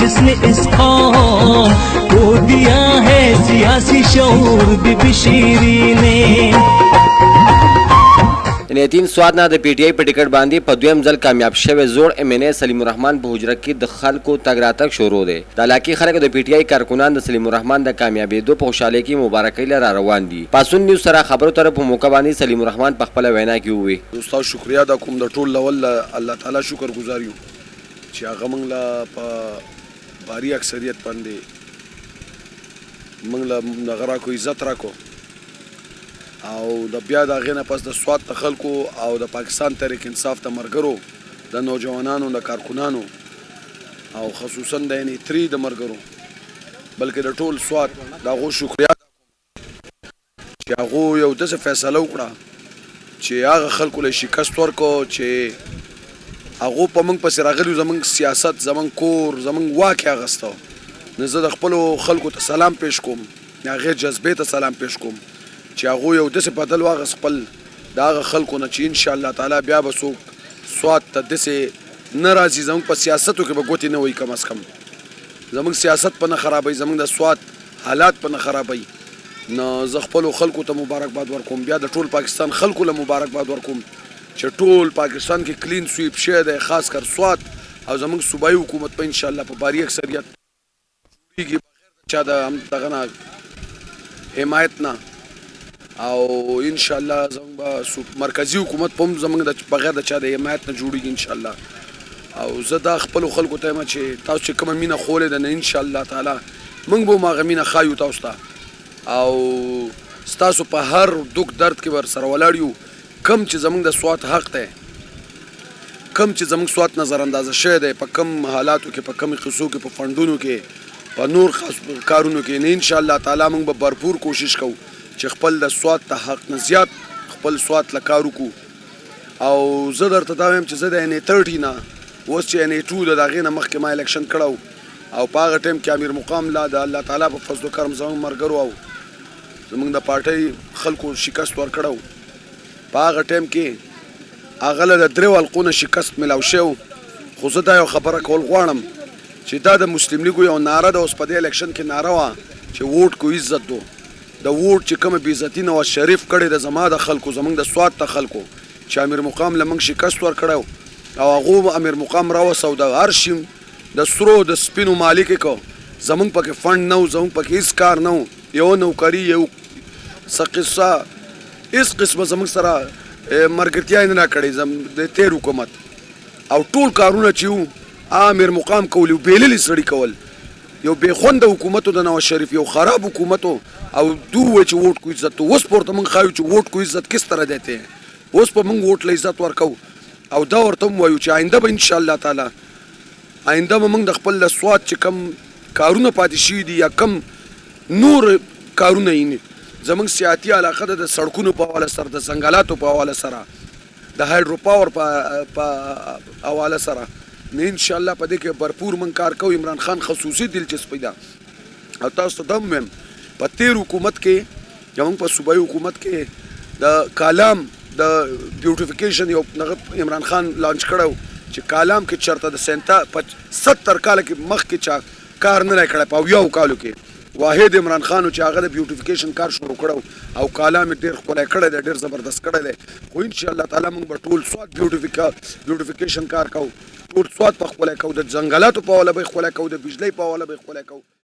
जिसने इस कौम को दिया है सियासी शऊर बीबी शीरी ने। NA3 स्वाद نه د PTI په ټیکټ باندې په دویم ځل کامیاب شوی زوړ MNA سلیم الرحمن په حجره کې د خلکو تګ راتګ شروع دی. د علاقې خلک د PTI کارکونان د سلیم الرحمن د کامیابېدو په خوشحالۍ کې مبارکۍ له را روان دي. پاسون نیوز سره خبرو طرف په موقع باندې سلیم الرحمن په خپله وینا کې وویل: استاد شکریا دا کوم د ټول لول الله تعالی شکر گزار یو چې هغه موږ له په باري اکثریت باندې موږ له دغه راکو عزت راکو او د بیا د هغې نه پس د سوات د خلکو او د پاکستان تحریک انصاف د ملګرو د نوجوانانو د کارکنانو او خصوصا د NA3 د ملګرو بلکې د ټول سوات د هغو شکریا چې هغو یو داسې فیصله وکړه چې هغه خلکو له شکست ورکړو چې هغو په موږ پسې راغلي زموږ سیاست زموږ کور زموږ واک یې اخیسته نو زه د خپلو خلکو ته سلام پیش کوم هغې جذبې ته سلام پیش کوم چې هغو یو داسې بدل واغست خپل د هغه خلکو نه چې انشاءالله تعالی بیا به څوک سوات ته داسې نه راځي زموږ په سیاستو کې به ګوتې نه وایي کم از کم زموږ سیاست په نه خرابوي زموږ د سوات حالات په نه خرابوي نو زه خپلو خلکو ته مبارکباد ورکوم بیا د ټول پاکستان خلکو له مبارکباد ورکوم چې ټول پاکستان کې کلین سویپ شوی دی خاص کر سوات او زموږ صوبایي حکومت په انشاءالله په باري اکثریت جوړېږي بغیر د چا د دغه نه حمایت نه او انشاءالله زموږ به مرکزي حکومت په هم زموږ بغیر د چا د حمایت نه جوړېږي انشاءالله او زه دا خپلو خلکو ته یم چې تاسو چې کومه مینه ښولې ده نه انشاءالله تعالی موږ به هم هغه مینه ښایو تاسو ته او ستاسو په هر دک درد کې ورسره ولاړ یو کم چې زموږ د سوات حق دی کم چې زموږ سوات نظر اندازه شوی دی په کم حالاتو کې په کم قصو کې په فنډونو کې په نور خاص کارونو کې نه انشاءالله تعالی موږ به بھرپور کوشش کوو چې خپل د سوات ته حق نه زیات خپل سوات له کار وکړو او زه درته دا وایم چې زه د NA3 نه اوس چې NA2 د هغې نه مخکې ما الیکشن کړی او په هغه ټایم کې امیر مقام لا د الله تعالی په فضل و کرم زموږ ملګرو او زموږ د پارټۍ خلکو شکست ورکړی په هغه ټایم کې هغه له د 3 حلقو نه شکست میلاو شوی خو زه دا یو خبره کول غواړم چې دا د مسلم لیګو یو ناره ده اوس په دې الیکشن کې ناره وه چې ووټ کو عزت دو د ووټ چې کومه بېعزتي نواز شریف کړې ده زما د خلکو زموږ د سوات ته خلکو چې امیر مقام له موږ شکست ورکړی او هغو امیر مقام راوسو د هر شي د سرو د سپینو مالک یې کو زموږ پکې فنډ نه و زموږ پکې هېڅ کار نه و یو نوکري یو څه قصه هېڅ قسمه زموږ سره ملګرتیا یې نه راکړې د تېر حکومت او ټول کارونه چې وو امیر مقام کول یو بېللي سړي کول یو بې خونده حکومت د نواز شریف یو خراب حکومت او دو وایي چې ووټ کو عزت اوس پورته موږ ښایو چې ووټ کو عزت کس طرح دیتے ہیں اوس په موږ ووټ له عزت ورکو او دا ورته هم وایو چې آینده به انشاءالله تعالی آینده به موږ د خپل د سوات چې کم کارونه پاتې شوي دي یا کم نور کارونه یې زموږ سیاحتي علاقه ده د سړکونو په حواله سره د ځنګلاتو په حواله سره د هایډرو پاور په حواله سره نه انشاءالله په دې کې بھرپور من کار کوو عمران خان خصوصي دلچسپي ده او تاسو ته هم ویم په تېر حکومت کې زموږ په صوبایي حکومت کې د کالام د بیوټیفیکیشن یو عمران خان لانچ کړی چې کالام کې چېرته د 70 کاله کې مخکې چا کار نه دی کړی په 70 کالو کې واحد عمران خان چې هغه د بیوټیفیکیشن کار شروع کړی او کالام یې ډېر ښکلی کړی دی ډېر زبردست کړی دی خو انشاءالله تعالی موږ به ټول سوات بیوټیفیکیشن کار کوو ټول سوات په ښکلی کوو د ځنګلاتو په حواله به یې ښکلی کوو د بجلۍ په حواله به یې ښکلی کوو